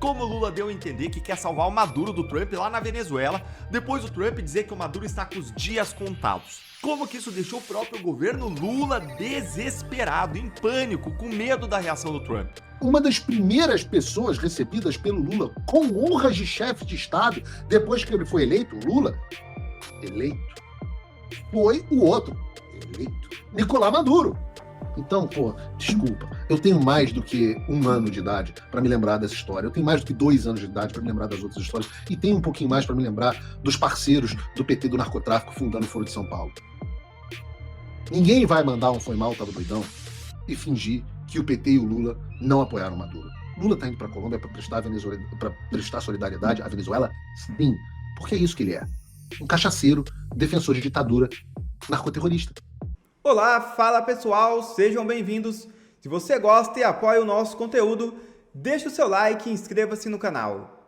como o Lula deu a entender que quer salvar o Maduro do Trump lá na Venezuela, depois o Trump dizer que o Maduro está com os dias contados. Como que isso deixou o próprio governo Lula desesperado, em pânico, com medo da reação do Trump. Uma das primeiras pessoas recebidas pelo Lula com honras de chefe de Estado, depois que ele foi eleito, foi o outro, Nicolás Maduro. Então, desculpa, eu tenho mais do que 1 ano de idade para me lembrar dessa história, eu tenho mais do que 2 anos de idade para me lembrar das outras histórias, e tenho um pouquinho mais para me lembrar dos parceiros do PT do narcotráfico fundando o Foro de São Paulo. Ninguém vai mandar um foi mal, tava doidão, e fingir que o PT e o Lula não apoiaram o Maduro. Lula tá indo para a Colômbia para prestar solidariedade à Venezuela? Sim, porque é isso que ele é. Um cachaceiro, defensor de ditadura, narcoterrorista. Olá, fala pessoal, sejam bem-vindos. Se você gosta e apoia o nosso conteúdo, deixa o seu like e inscreva-se no canal.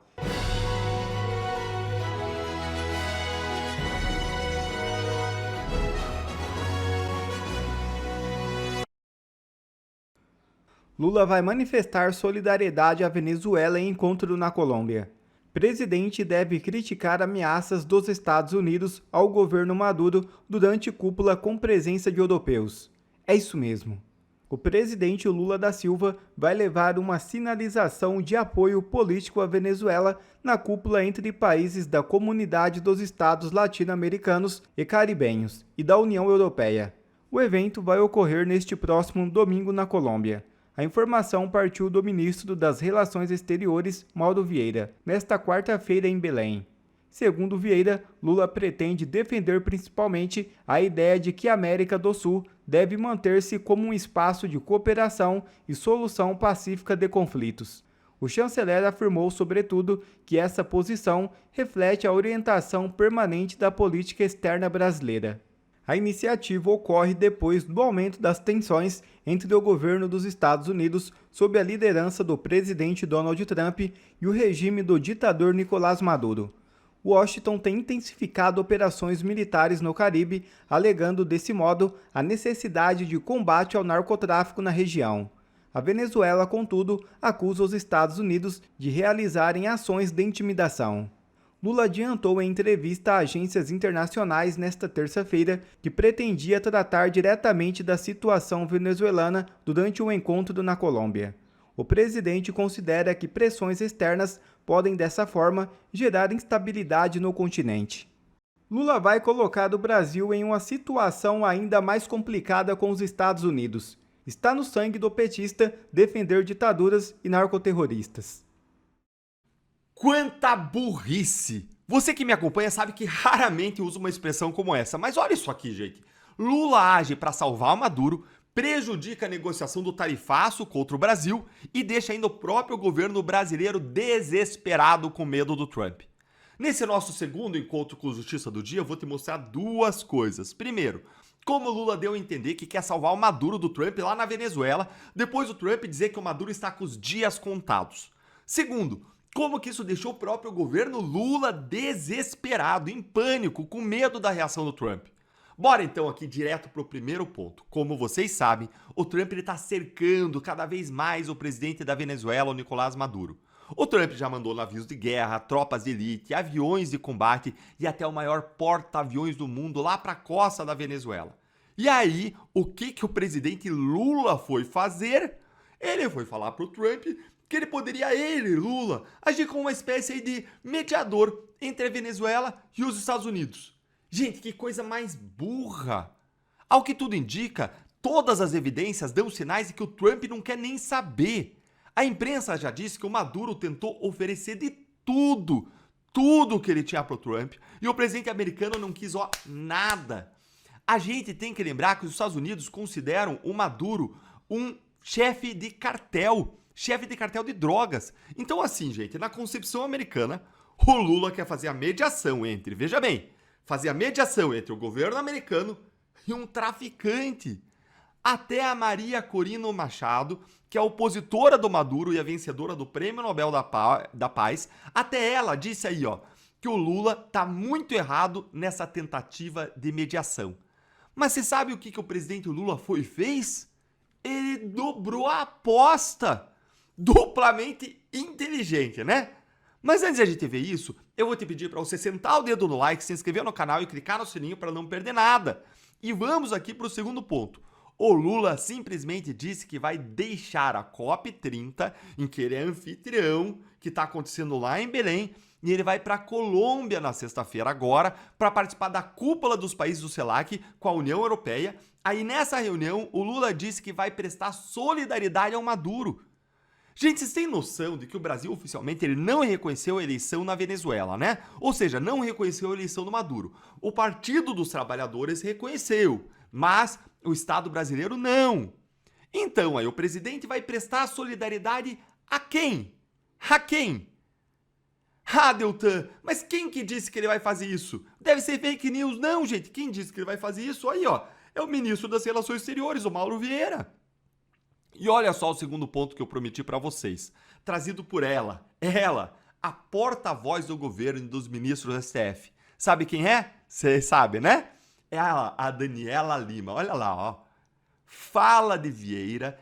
Lula vai manifestar solidariedade à Venezuela em encontro na Colômbia. Presidente deve criticar ameaças dos Estados Unidos ao governo Maduro durante cúpula com presença de europeus. É isso mesmo. O presidente Lula da Silva vai levar uma sinalização de apoio político à Venezuela na cúpula entre países da Comunidade dos Estados Latino-Americanos e Caribenhos e da União Europeia. O evento vai ocorrer neste próximo domingo na Colômbia. A informação partiu do ministro das Relações Exteriores, Mauro Vieira, nesta quarta-feira em Belém. Segundo Vieira, Lula pretende defender principalmente a ideia de que a América do Sul deve manter-se como um espaço de cooperação e solução pacífica de conflitos. O chanceler afirmou, sobretudo, que essa posição reflete a orientação permanente da política externa brasileira. A iniciativa ocorre depois do aumento das tensões entre o governo dos Estados Unidos, sob a liderança do presidente Donald Trump, e o regime do ditador Nicolás Maduro. Washington tem intensificado operações militares no Caribe, alegando desse modo a necessidade de combate ao narcotráfico na região. A Venezuela, contudo, acusa os Estados Unidos de realizarem ações de intimidação. Lula adiantou em entrevista a agências internacionais nesta terça-feira que pretendia tratar diretamente da situação venezuelana durante o encontro na Colômbia. O presidente considera que pressões externas podem, dessa forma, gerar instabilidade no continente. Lula vai colocar o Brasil em uma situação ainda mais complicada com os Estados Unidos. Está no sangue do petista defender ditaduras e narcoterroristas. Quanta burrice! Você que me acompanha sabe que raramente uso uma expressão como essa, mas olha isso aqui, gente. Lula age para salvar o Maduro, prejudica a negociação do tarifaço contra o Brasil e deixa ainda o próprio governo brasileiro desesperado com medo do Trump. Nesse nosso segundo encontro com Justiça do Dia, eu vou te mostrar 2 coisas. Primeiro, como o Lula deu a entender que quer salvar o Maduro do Trump lá na Venezuela, depois o Trump dizer que o Maduro está com os dias contados. Segundo, como que isso deixou o próprio governo Lula desesperado, em pânico, com medo da reação do Trump. Bora então aqui direto para o primeiro ponto. Como vocês sabem, o Trump está cercando cada vez mais o presidente da Venezuela, o Nicolás Maduro. O Trump já mandou navios de guerra, tropas de elite, aviões de combate e até o maior porta-aviões do mundo lá para a costa da Venezuela. E aí, o que o presidente Lula foi fazer? Ele foi falar para o Trump que ele poderia, Lula, agir como uma espécie de mediador entre a Venezuela e os Estados Unidos. Gente, que coisa mais burra! Ao que tudo indica, todas as evidências dão sinais de que o Trump não quer nem saber. A imprensa já disse que o Maduro tentou oferecer de tudo que ele tinha para o Trump, e o presidente americano não quis nada. A gente tem que lembrar que os Estados Unidos consideram o Maduro um chefe de cartel de drogas. Então assim, gente, na concepção americana, o Lula quer fazer a mediação entre, veja bem, fazer a mediação entre o governo americano e um traficante. Até a Maria Corina Machado, que é opositora do Maduro e a vencedora do Prêmio Nobel da Paz, até ela disse aí, que o Lula tá muito errado nessa tentativa de mediação. Mas você sabe o que o presidente Lula fez? Ele dobrou a aposta. duplamente inteligente, né? Mas antes de a gente ver isso, eu vou te pedir para você sentar o dedo no like, se inscrever no canal e clicar no sininho para não perder nada. E vamos aqui para o segundo ponto. O Lula simplesmente disse que vai deixar a COP30, em que ele é anfitrião, que está acontecendo lá em Belém, e ele vai para a Colômbia na sexta-feira agora, para participar da cúpula dos países do CELAC com a União Europeia. Aí nessa reunião, o Lula disse que vai prestar solidariedade ao Maduro. Gente, vocês têm noção de que o Brasil oficialmente ele não reconheceu a eleição na Venezuela, né? Ou seja, não reconheceu a eleição do Maduro. O Partido dos Trabalhadores reconheceu, mas o Estado brasileiro não. Então, aí o presidente vai prestar solidariedade a quem? A quem? Ah, Deltan, mas quem que disse que ele vai fazer isso? Deve ser fake news. Não, gente, quem disse que ele vai fazer isso? Aí, ó, é o ministro das Relações Exteriores, o Mauro Vieira. E olha só o segundo ponto que eu prometi para vocês, trazido por ela, a porta-voz do governo e dos ministros do STF. Sabe quem é? Você sabe, né? É a Daniela Lima, olha lá, ó. Fala de Vieira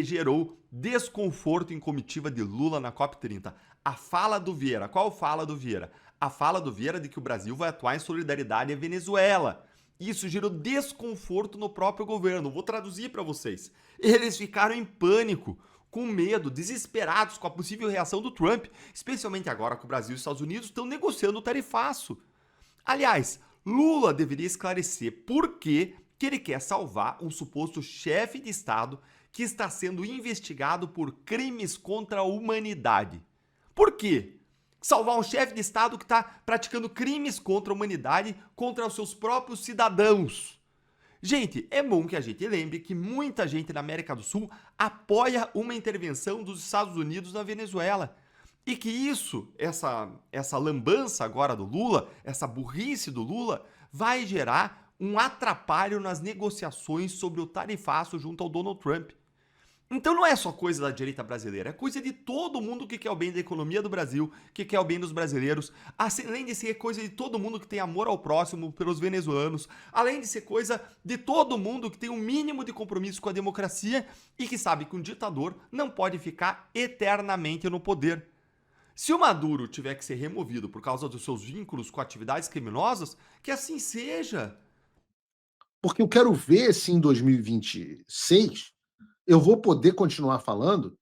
gerou desconforto em comitiva de Lula na COP30. A fala do Vieira, qual fala do Vieira? A fala do Vieira de que o Brasil vai atuar em solidariedade à Venezuela. Isso gerou desconforto no próprio governo. Vou traduzir para vocês. Eles ficaram em pânico, com medo, desesperados com a possível reação do Trump, especialmente agora que o Brasil e os Estados Unidos estão negociando o tarifaço. Aliás, Lula deveria esclarecer por que ele quer salvar um suposto chefe de Estado que está sendo investigado por crimes contra a humanidade. Por quê? Salvar um chefe de Estado que está praticando crimes contra a humanidade, contra os seus próprios cidadãos. Gente, é bom que a gente lembre que muita gente na América do Sul apoia uma intervenção dos Estados Unidos na Venezuela. E que isso, essa lambança agora do Lula, essa burrice do Lula, vai gerar um atrapalho nas negociações sobre o tarifaço junto ao Donald Trump. Então não é só coisa da direita brasileira, é coisa de todo mundo que quer o bem da economia do Brasil, que quer o bem dos brasileiros, além de ser coisa de todo mundo que tem amor ao próximo pelos venezuelanos, além de ser coisa de todo mundo que tem um mínimo de compromisso com a democracia e que sabe que um ditador não pode ficar eternamente no poder. Se o Maduro tiver que ser removido por causa dos seus vínculos com atividades criminosas, que assim seja. Porque eu quero ver se em 2026 eu vou poder continuar falando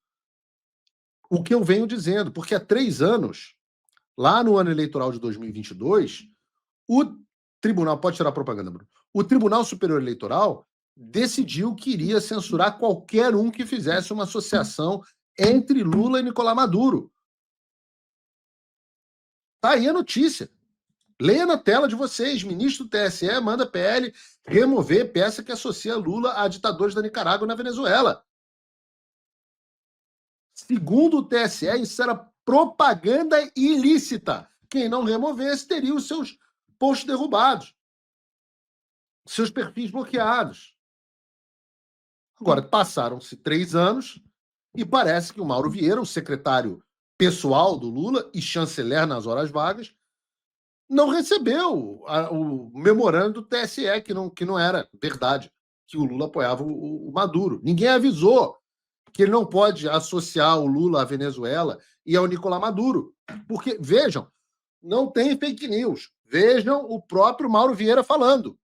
o que eu venho dizendo. Porque há 3 anos, lá no ano eleitoral de 2022, o Tribunal, pode tirar a propaganda, Bruno, o Tribunal Superior Eleitoral decidiu que iria censurar qualquer um que fizesse uma associação entre Lula e Nicolás Maduro. Tá aí a notícia. Leia na tela de vocês. Ministro do TSE manda PL remover peça que associa Lula a ditadores da Nicarágua e na Venezuela. Segundo o TSE, isso era propaganda ilícita. Quem não removesse teria os seus posts derrubados, seus perfis bloqueados. Agora, passaram-se 3 anos e parece que o Mauro Vieira, o secretário pessoal do Lula e chanceler nas horas vagas, não recebeu o memorando do TSE, que não era verdade, que o Lula apoiava o Maduro. Ninguém avisou que ele não pode associar o Lula à Venezuela e ao Nicolás Maduro. Porque, vejam, não tem fake news. Vejam o próprio Mauro Vieira falando.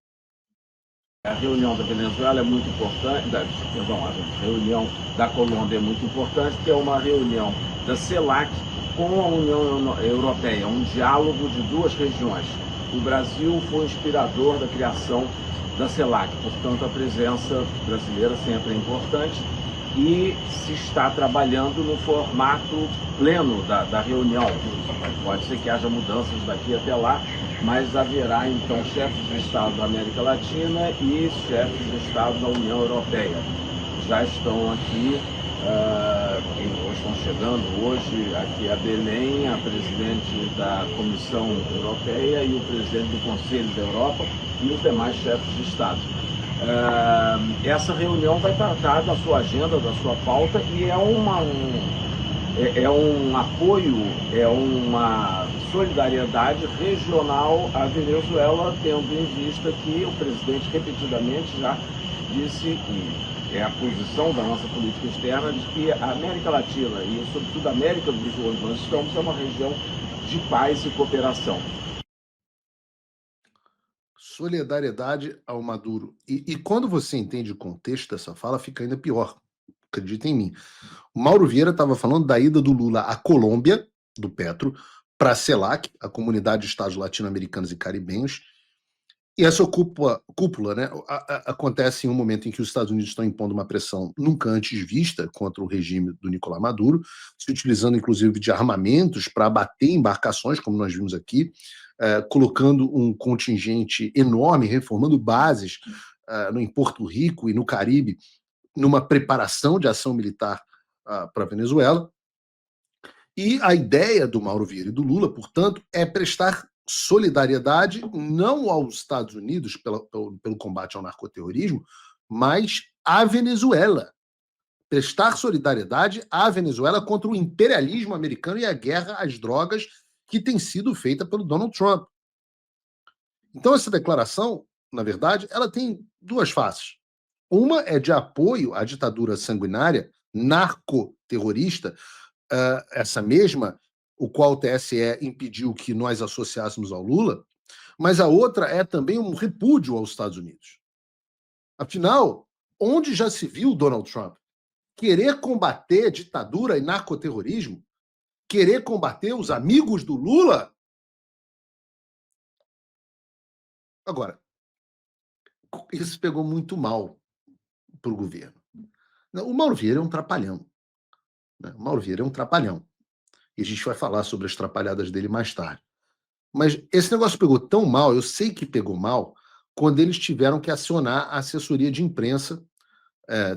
A reunião da Venezuela é muito importante, a reunião da Colômbia é muito importante, porque é uma reunião da CELAC com a União Europeia, um diálogo de 2 regiões. O Brasil foi o inspirador da criação da CELAC, portanto a presença brasileira sempre é importante e se está trabalhando no formato pleno da reunião. Pode ser que haja mudanças daqui até lá, mas haverá então chefes de Estado da América Latina e chefes de Estado da União Europeia. Já estão aqui, estão chegando hoje aqui a Belém, a presidente da Comissão Europeia e o presidente do Conselho da Europa e os demais chefes de Estado. Essa reunião vai tratar da sua agenda, da sua pauta e é um apoio, é uma solidariedade regional à Venezuela, tendo em vista que o presidente repetidamente já disse que é a posição da nossa política externa de que a América Latina e, sobretudo, a América do Sul, onde nós estamos, é uma região de paz e cooperação. Solidariedade ao Maduro. E quando você entende o contexto dessa fala, fica ainda pior. Acredita em mim. O Mauro Vieira estava falando da ida do Lula à Colômbia, do Petro, para a CELAC, a Comunidade de Estados Latino-Americanos e Caribenhos. E essa cúpula, né, acontece em um momento em que os Estados Unidos estão impondo uma pressão nunca antes vista contra o regime do Nicolás Maduro, se utilizando inclusive de armamentos para abater embarcações, como nós vimos aqui, colocando um contingente enorme, reformando bases em Porto Rico e no Caribe, numa preparação de ação militar para a Venezuela. E a ideia do Mauro Vieira e do Lula, portanto, é prestar solidariedade não aos Estados Unidos pelo combate ao narcoterrorismo, mas à Venezuela. Prestar solidariedade à Venezuela contra o imperialismo americano e a guerra às drogas que tem sido feita pelo Donald Trump. Então, essa declaração, na verdade, ela tem duas faces. Uma é de apoio à ditadura sanguinária, narcoterrorista, essa mesma, o qual o TSE impediu que nós associássemos ao Lula, mas a outra é também um repúdio aos Estados Unidos. Afinal, onde já se viu Donald Trump querer combater ditadura e narcoterrorismo, querer combater os amigos do Lula? Agora, isso pegou muito mal para o governo. O Mauro Vieira é um trapalhão. O Mauro Vieira é um trapalhão. E a gente vai falar sobre as trapalhadas dele mais tarde. Mas esse negócio pegou tão mal, eu sei que pegou mal, quando eles tiveram que acionar a assessoria de imprensa,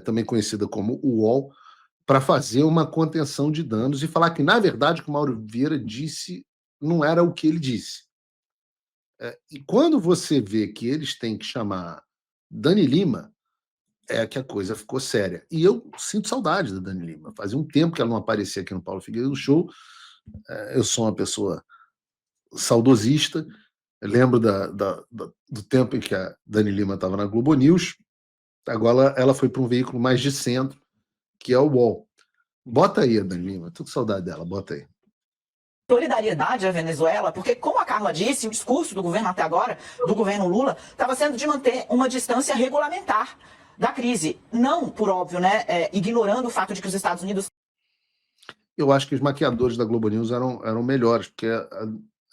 também conhecida como UOL, para fazer uma contenção de danos e falar que, na verdade, o que o Mauro Vieira disse não era o que ele disse. E quando você vê que eles têm que chamar Dani Lima, é que a coisa ficou séria. E eu sinto saudade da Dani Lima. Fazia um tempo que ela não aparecia aqui no Paulo Figueiredo Show. Eu sou uma pessoa saudosista. Eu lembro do tempo em que a Dani Lima estava na Globo News. Agora ela foi para um veículo mais de centro, que é o UOL. Bota aí a Dani Lima. Tô com saudade dela. Bota aí. Solidariedade à Venezuela, porque, como a Carla disse, o discurso do governo até agora, do governo Lula, estava sendo de manter uma distância regulamentar da crise. Não, por óbvio, né, ignorando o fato de que os Estados Unidos... Eu acho que os maquiadores da Globo News eram melhores, porque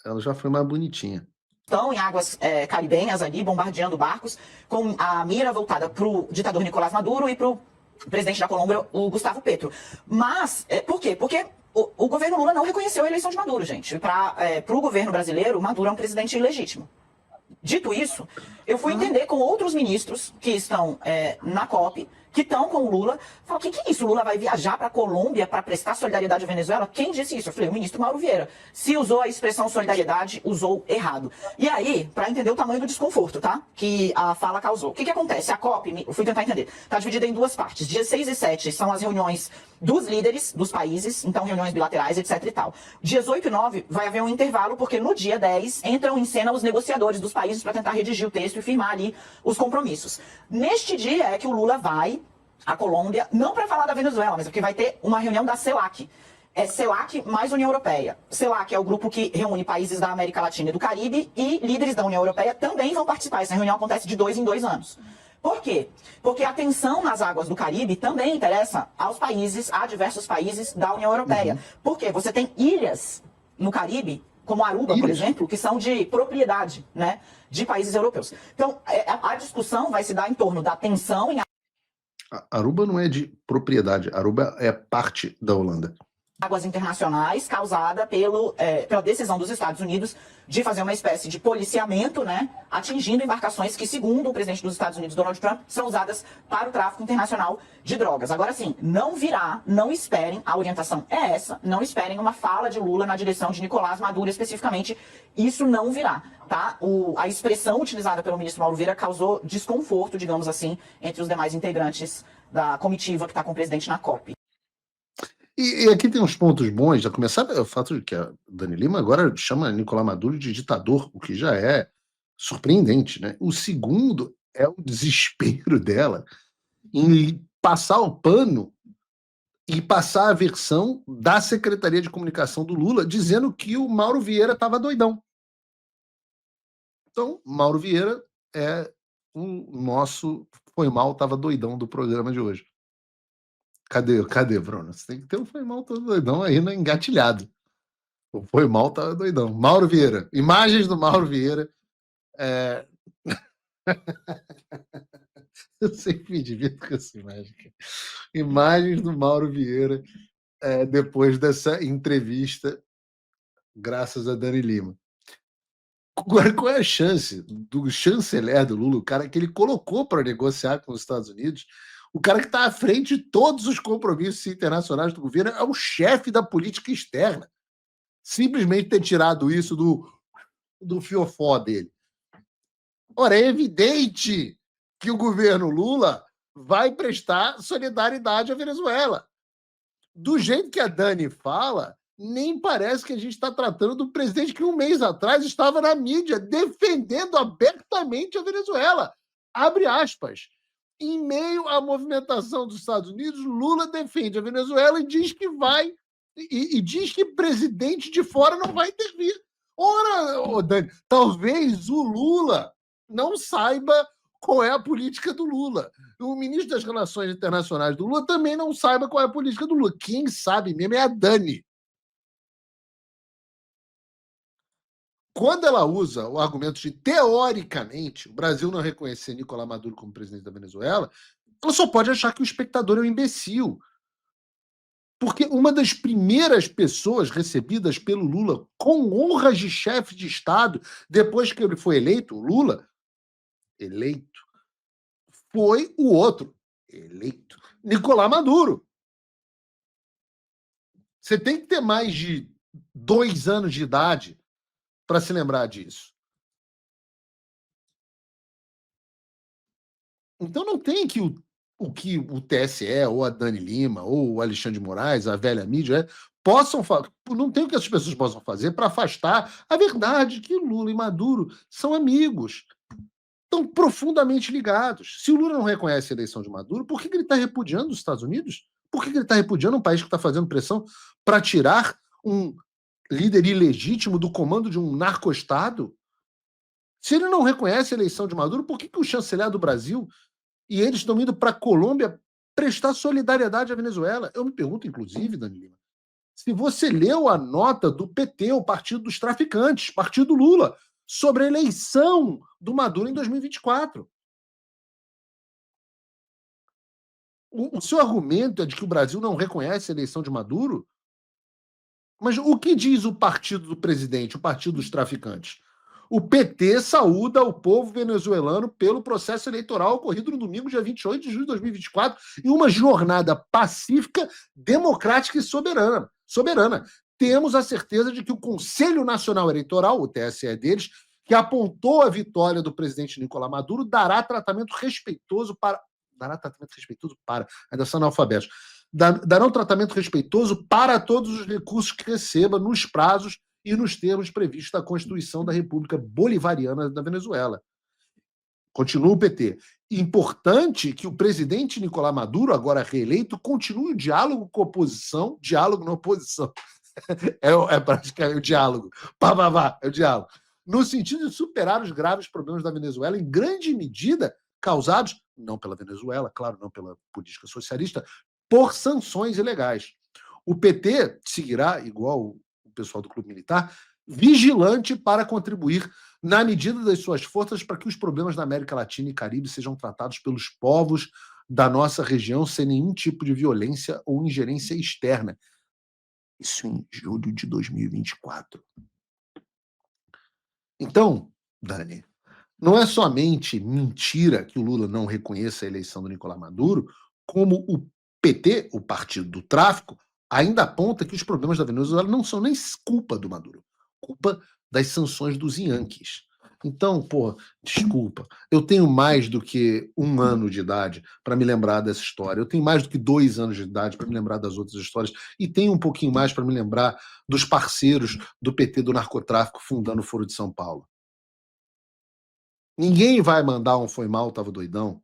ela já foi mais bonitinha. Estão em águas caribenhas ali, bombardeando barcos, com a mira voltada para o ditador Nicolás Maduro e para o presidente da Colômbia, o Gustavo Petro. Mas, por quê? Porque o governo Lula não reconheceu a eleição de Maduro, gente. Para o governo brasileiro, Maduro é um presidente ilegítimo. Dito isso, eu fui entender com outros ministros que estão na COP, que estão com o Lula. Falei, o que é isso? O Lula vai viajar para a Colômbia para prestar solidariedade à Venezuela? Quem disse isso? Eu falei, o ministro Mauro Vieira. Se usou a expressão solidariedade, usou errado. E aí, para entender o tamanho do desconforto, tá? Que a fala causou. O que acontece? A COP, eu fui tentar entender, está dividida em duas partes. Dias 6 e 7 são as reuniões dos líderes dos países, então reuniões bilaterais, etc e tal. Dias 8 e 9 vai haver um intervalo, porque no dia 10 entram em cena os negociadores dos países para tentar redigir o texto e firmar ali os compromissos. Neste dia é que o Lula vai à Colômbia, não para falar da Venezuela, mas porque vai ter uma reunião da CELAC. É CELAC mais União Europeia. CELAC é o grupo que reúne países da América Latina e do Caribe, e líderes da União Europeia também vão participar. Essa reunião acontece de 2 em 2 anos. Por quê? Porque a tensão nas águas do Caribe também interessa aos países, a diversos países da União Europeia. Por quê? Você tem ilhas no Caribe, como Aruba, por exemplo, que são de propriedade, né, de países europeus. Então, a discussão vai se dar em torno da tensão em Aruba não é de propriedade, Aruba é parte da Holanda. Águas internacionais, causada pela decisão dos Estados Unidos de fazer uma espécie de policiamento, né, atingindo embarcações que, segundo o presidente dos Estados Unidos, Donald Trump, são usadas para o tráfico internacional de drogas. Agora sim, não esperem, a orientação é essa, não esperem uma fala de Lula na direção de Nicolás Maduro especificamente, isso não virá, tá? A expressão utilizada pelo ministro Mauro Vieira causou desconforto, digamos assim, entre os demais integrantes da comitiva que está com o presidente na COP. E aqui tem uns pontos bons, a começar o fato de que a Dani Lima agora chama Nicolás Maduro de ditador, o que já é surpreendente, né? O segundo é o desespero dela em passar o pano e passar a versão da Secretaria de Comunicação do Lula dizendo que o Mauro Vieira estava doidão. Então, Mauro Vieira é o nosso Foi Mal, estava doidão do programa de hoje. Cadê, Bruno? Você tem que ter o Foi Mal, tava doidão aí no engatilhado. O Foi Mal, tava doidão. Mauro Vieira. Imagens do Mauro Vieira. Eu sempre me divirto com essa imagem. Imagens do Mauro Vieira depois dessa entrevista, graças a Dani Lima. Qual é a chance do chanceler do Lula, o cara que ele colocou para negociar com os Estados Unidos, o cara que está à frente de todos os compromissos internacionais do governo, é o chefe da política externa, simplesmente ter tirado isso do fiofó dele? Ora, é evidente que o governo Lula vai prestar solidariedade à Venezuela. Do jeito que a Dani fala, nem parece que a gente está tratando do presidente que um mês atrás estava na mídia defendendo abertamente a Venezuela. Abre aspas. Em meio à movimentação dos Estados Unidos, Lula defende a Venezuela e diz que vai e diz que presidente de fora não vai intervir. Ora, Dani, talvez o Lula não saiba qual é a política do Lula. O ministro das Relações Internacionais do Lula também não saiba qual é a política do Lula. Quem sabe mesmo é a Dani. Quando ela usa o argumento de, teoricamente, o Brasil não reconhecer Nicolás Maduro como presidente da Venezuela, ela só pode achar que o espectador é um imbecil. Porque uma das primeiras pessoas recebidas pelo Lula com honras de chefe de Estado, depois que ele foi eleito, o Lula, eleito, foi o outro, eleito, Nicolás Maduro. Você tem que ter mais de 2 anos de idade para se lembrar disso. Então não tem que o que o TSE, ou a Dani Lima, ou o Alexandre de Moraes, a velha mídia, possam fazer. Não tem o que as pessoas possam fazer para afastar a verdade que Lula e Maduro são amigos. Estão profundamente ligados. Se o Lula não reconhece a eleição de Maduro, por que ele está repudiando os Estados Unidos? Por que ele está repudiando um país que está fazendo pressão para tirar um líder ilegítimo do comando de um narcoestado? Se ele não reconhece a eleição de Maduro, por que o chanceler do Brasil e eles estão indo para a Colômbia prestar solidariedade à Venezuela? Eu me pergunto, inclusive, Dani Lima, se você leu a nota do PT, o Partido dos Traficantes, Partido Lula, sobre a eleição do Maduro em 2024. O seu argumento é de que o Brasil não reconhece a eleição de Maduro? Mas o que diz o partido do presidente, o Partido dos Traficantes? O PT saúda o povo venezuelano pelo processo eleitoral ocorrido no domingo, dia 28 de julho de 2024, em uma jornada pacífica, democrática e soberana. Temos a certeza de que o Conselho Nacional Eleitoral, o TSE deles, que apontou a vitória do presidente Nicolás Maduro, dará tratamento respeitoso para... Ainda são analfabetos. Dará um tratamento respeitoso para todos os recursos que receba nos prazos e nos termos previstos da Constituição da República Bolivariana da Venezuela. Continua o PT. Importante que o presidente Nicolás Maduro, agora reeleito, continue o diálogo com a oposição, diálogo na oposição. É praticamente o diálogo. É o diálogo. No sentido de superar os graves problemas da Venezuela, em grande medida causados, não pela Venezuela, claro, não pela política socialista, por sanções ilegais. O PT seguirá, igual o pessoal do Clube Militar, vigilante para contribuir na medida das suas forças para que os problemas da América Latina e Caribe sejam tratados pelos povos da nossa região sem nenhum tipo de violência ou ingerência externa. Isso em julho de 2024. Então, Dani, não é somente mentira que o Lula não reconheça a eleição do Nicolás Maduro, como o PT, o Partido do Tráfico, ainda aponta que os problemas da Venezuela não são nem culpa do Maduro, culpa das sanções dos Yankees. Então, desculpa, eu tenho mais do que 1 ano de idade para me lembrar dessa história, eu tenho mais do que 2 anos de idade para me lembrar das outras histórias, e tenho um pouquinho mais para me lembrar dos parceiros do PT do narcotráfico fundando o Foro de São Paulo. Ninguém vai mandar um foi mal, tava doidão,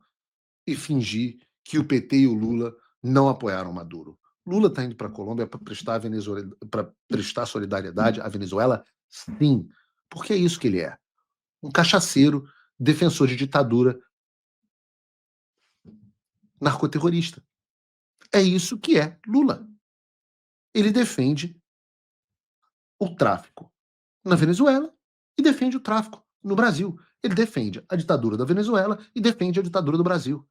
e fingir que o PT e o Lula não apoiaram Maduro. Lula está indo para a Colômbia para prestar solidariedade à Venezuela? Sim, porque é isso que ele é. Um cachaceiro, defensor de ditadura, narcoterrorista. É isso que é Lula. Ele defende o tráfico na Venezuela e defende o tráfico no Brasil. Ele defende a ditadura da Venezuela e defende a ditadura do Brasil.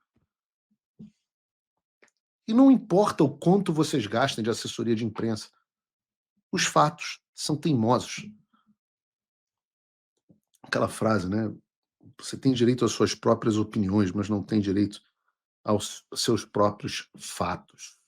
E não importa o quanto vocês gastem de assessoria de imprensa, os fatos são teimosos. Aquela frase, né? Você tem direito às suas próprias opiniões, mas não tem direito aos seus próprios fatos.